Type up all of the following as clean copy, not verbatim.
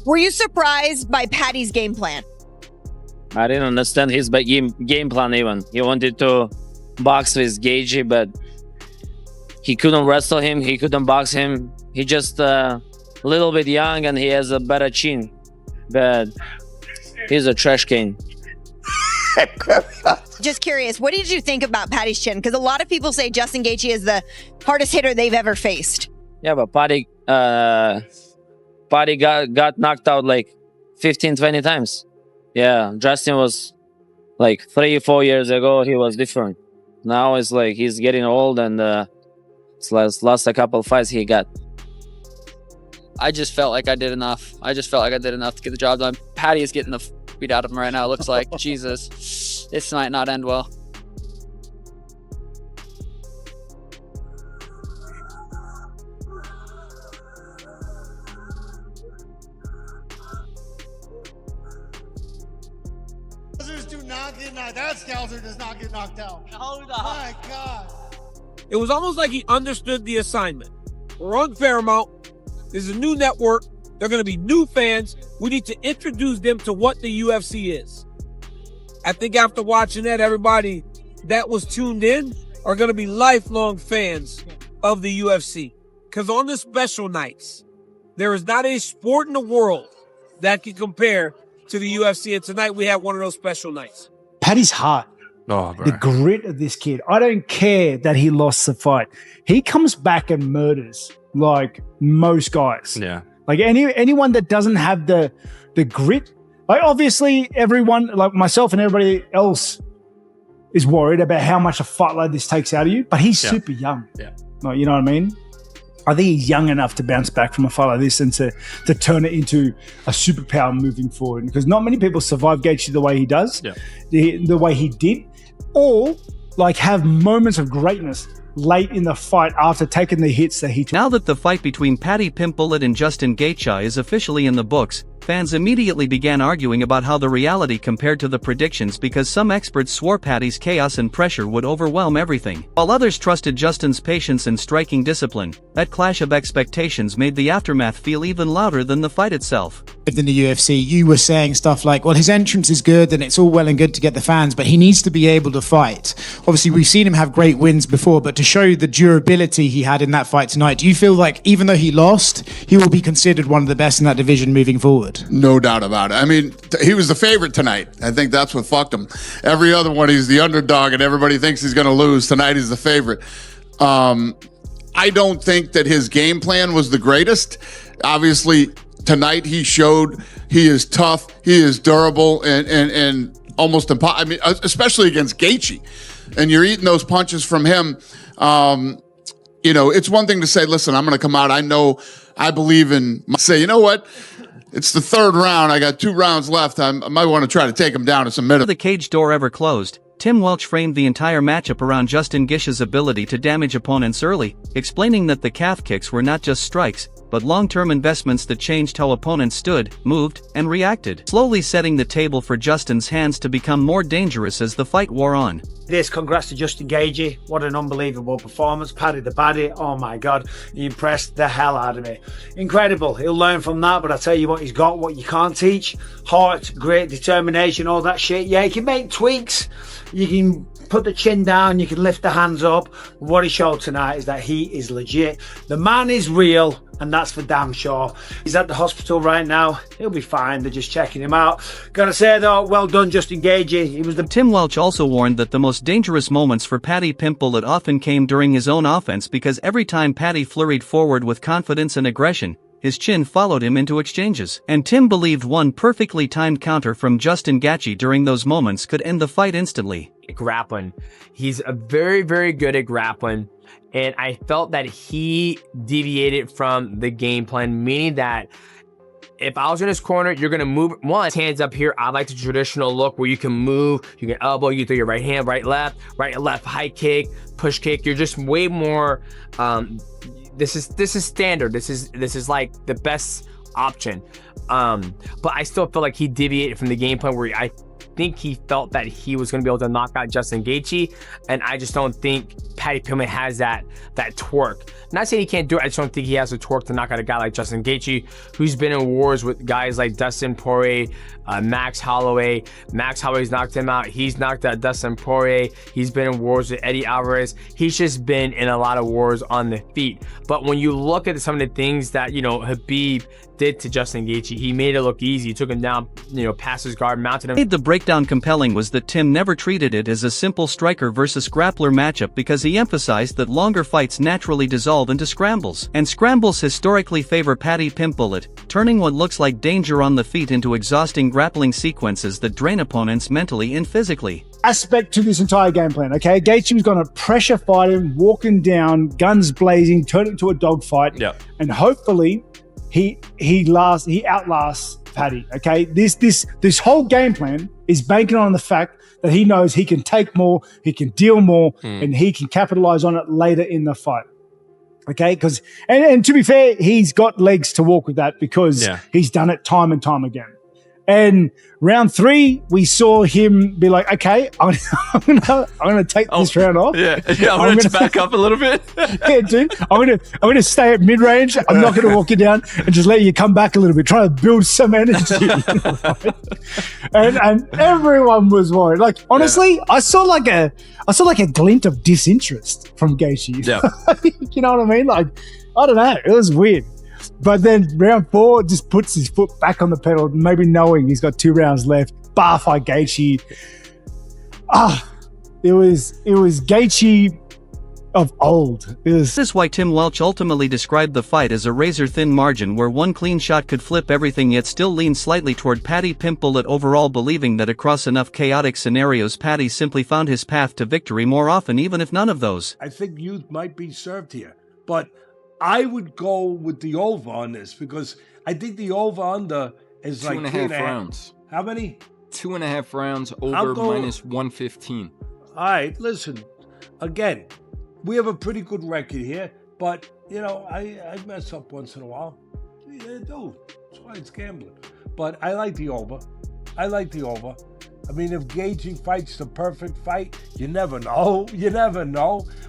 Were you surprised by Paddy's game plan? I didn't understand his game plan even. He wanted to box with Gaethje, but he couldn't wrestle him. He couldn't box him. He just a little bit young and he has a better chin. But he's a trash can. Just curious, what did you think about Paddy's chin? Because a lot of people say Justin Gaethje is the hardest hitter they've ever faced. Yeah, but Paddy got knocked out like 15, 20 times. Yeah, Justin was like 3-4 years ago, he was different. Now it's like he's getting old and last a couple fights he got. I just felt like I did enough. I just felt like I did enough to get the job done. Paddy is getting the beat out of him right now. It looks like, Jesus, this might not end well. Do not get knocked. That Scouser does not get knocked out. Hold on. My God. It was almost like he understood the assignment. We're on Paramount. There's a new network. They're going to be new fans. We need to introduce them to what the UFC is. I think after watching that, everybody that was tuned in are going to be lifelong fans of the UFC. Because on the special nights, there is not a sport in the world that can compare to the UFC. And tonight we have one of those special nights. Paddy's heart. Oh, bro. The grit of this kid. I don't care that he lost the fight. He comes back and murders like most guys. Yeah. Like anyone that doesn't have the grit. Like obviously everyone, like myself and everybody else, is worried about how much a fight like this takes out of you. But he's super young. Yeah. Like, you know what I mean? I think he's young enough to bounce back from a fight like this and to turn it into a superpower moving forward. Because not many people survive Gaethje the way he does, the way he did, or like have moments of greatness late in the fight after taking the hits that he took. Now that the fight between Paddy Pimblett and Justin Gaethje is officially in the books, fans immediately began arguing about how the reality compared to the predictions because some experts swore Paddy's chaos and pressure would overwhelm everything, while others trusted Justin's patience and striking discipline. That clash of expectations made the aftermath feel even louder than the fight itself. In the UFC, you were saying stuff like, well, his entrance is good and it's all well and good to get the fans, but he needs to be able to fight. Obviously, we've seen him have great wins before, but to show the durability he had in that fight tonight, do you feel like even though he lost, he will be considered one of the best in that division moving forward? No doubt about it. I mean, he was the favorite tonight. I think that's what fucked him. Every other one, he's the underdog and everybody thinks he's going to lose. Tonight, he's the favorite. I don't think that his game plan was the greatest. Obviously, tonight he showed he is tough, he is durable, and almost impossible. I mean, especially against Gaethje. And you're eating those punches from him. You know, it's one thing to say, listen, I'm going to come out. I believe in, say, you know what? It's the third round. I got 2 rounds left. I might want to try to take him down in some minutes. The cage door ever closed, Tim Welch framed the entire matchup around Justin Gaethje's ability to damage opponents early, explaining that the calf kicks were not just strikes, but long-term investments that changed how opponents stood, moved, and reacted, slowly setting the table for Justin's hands to become more dangerous as the fight wore on. Congrats to Justin Gaethje. What an unbelievable performance. Paddy the Baddy, oh my God, he impressed the hell out of me. Incredible. He'll learn from that, but I tell you what, he's got what you can't teach. Heart, grit, determination, all that shit. Yeah, he can make tweaks. You can put the chin down, you can lift the hands up. What he showed tonight is that he is legit. The man is real, and that's for damn sure. He's at the hospital right now. He'll be fine. They're just checking him out. Gotta say though, well done, Justin Gaethje. He was the... Tim Welch also warned that the most dangerous moments for Paddy Pimblett often came during his own offense because every time Paddy flurried forward with confidence and aggression, his chin followed him into exchanges. And Tim believed one perfectly timed counter from Justin Gaethje during those moments could end the fight instantly. Grappling. He's very, very good at grappling. And I felt that he deviated from the game plan, meaning that if I was in his corner, you're going to move one hands up here. I like the traditional look where you can move, you can elbow, you throw your right hand, right, left, high kick, push kick. You're just way more, this is standard. This is like the best option. But I still feel like he deviated from the game plan where think he felt that he was going to be able to knock out Justin Gaethje, and I just don't think Paddy Pimblett has that torque. Not saying he can't do it, I just don't think he has the torque to knock out a guy like Justin Gaethje, who's been in wars with guys like Dustin Poirier, Max Holloway. Max Holloway's knocked him out. He's knocked out Dustin Poirier. He's been in wars with Eddie Alvarez. He's just been in a lot of wars on the feet. But when you look at some of the things that, Khabib did to Justin Gaethje, he made it look easy. He took him down, past his guard, mounted him. What made the breakdown compelling was that Tim never treated it as a simple striker versus grappler matchup because he emphasized that longer fights naturally dissolve into scrambles. And scrambles historically favor Paddy Pimblett, turning what looks like danger on the feet into exhausting grappling sequences that drain opponents mentally and physically. Aspect to this entire game plan, okay? Gaethje was going to pressure fight him, walking down, guns blazing, turn it into a dogfight, and hopefully he outlasts Paddy, okay? This whole game plan is banking on the fact that he knows he can take more, he can deal more, and he can capitalize on it later in the fight. Okay, because and to be fair, he's got legs to walk with that because he's done it time and time again. And round 3, we saw him be like, "Okay, I'm gonna take this round off. I'm gonna back up a little bit. Yeah, dude, I'm gonna stay at mid range. I'm not gonna walk you down and just let you come back a little bit. Try to build some energy." and everyone was worried. Like honestly, I saw like a glint of disinterest from Gaethje. Yeah. You know what I mean? Like I don't know, it was weird. But then round 4 just puts his foot back on the pedal, maybe knowing he's got 2 rounds left. Bar fight Gaethje. It was Gaethje of old. This is why Tim Welch ultimately described the fight as a razor-thin margin where one clean shot could flip everything, yet still lean slightly toward Paddy Pimblett overall, believing that across enough chaotic scenarios Paddy simply found his path to victory more often, even if none of those. I think youth might be served here, but I would go with the over on this because I think the over-under is like 2.5 rounds. How many? 2.5 rounds over minus 115. All right, listen. Again, we have a pretty good record here, but, I mess up once in a while. Yeah, I do. That's why it's gambling. But I like the over. I mean, if Gaethje fights the perfect fight, you never know.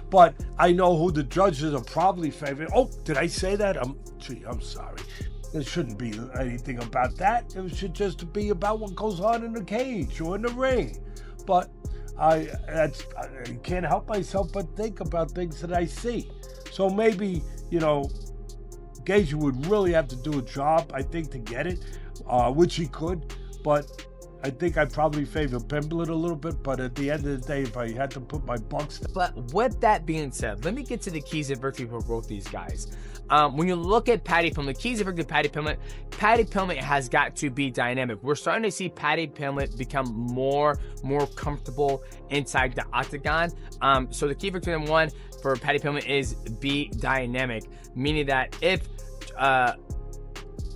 But I know who the judges are probably favoring. Oh, did I say that? I'm sorry. There shouldn't be anything about that. It should just be about what goes on in the cage or in the ring. But I can't help myself but think about things that I see. So maybe, Gaethje would really have to do a job, I think, to get it, which he could. But I think I probably favor Pimblett a little bit, but at the end of the day, if I had to put my bucks... But with that being said, let me get to the keys of victory for both these guys. When you look at Paddy Pimblett, keys of victory for Paddy Pimblett has got to be dynamic. We're starting to see Paddy Pimblett become more comfortable inside the octagon. So the key victory number 1 for Paddy Pimblett is be dynamic, meaning that if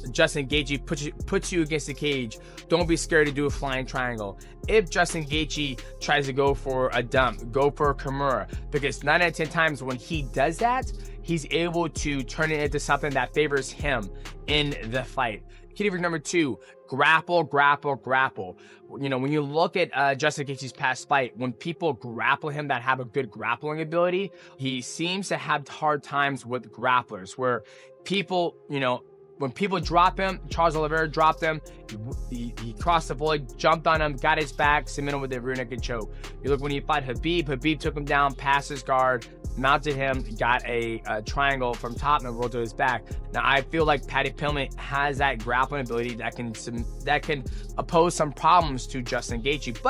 Justin Gaethje puts you against the cage, don't be scared to do a flying triangle. If Justin Gaethje tries to go for a dump, go for a Kimura, because 9 out of 10 times when he does that, he's able to turn it into something that favors him in the fight. Key to number 2, grapple. When you look at Justin Gaethje's past fight, when people grapple him that have a good grappling ability, he seems to have hard times with grapplers where people, when people drop him, Charles Oliveira dropped him, he crossed the void, jumped on him, got his back, submitted him with a rear naked choke. You look when he fought Habib took him down, passed his guard, mounted him, got a triangle from top and rolled to his back. Now I feel like Paddy Pimblett has that grappling ability that can oppose some problems to Justin Gaethje. But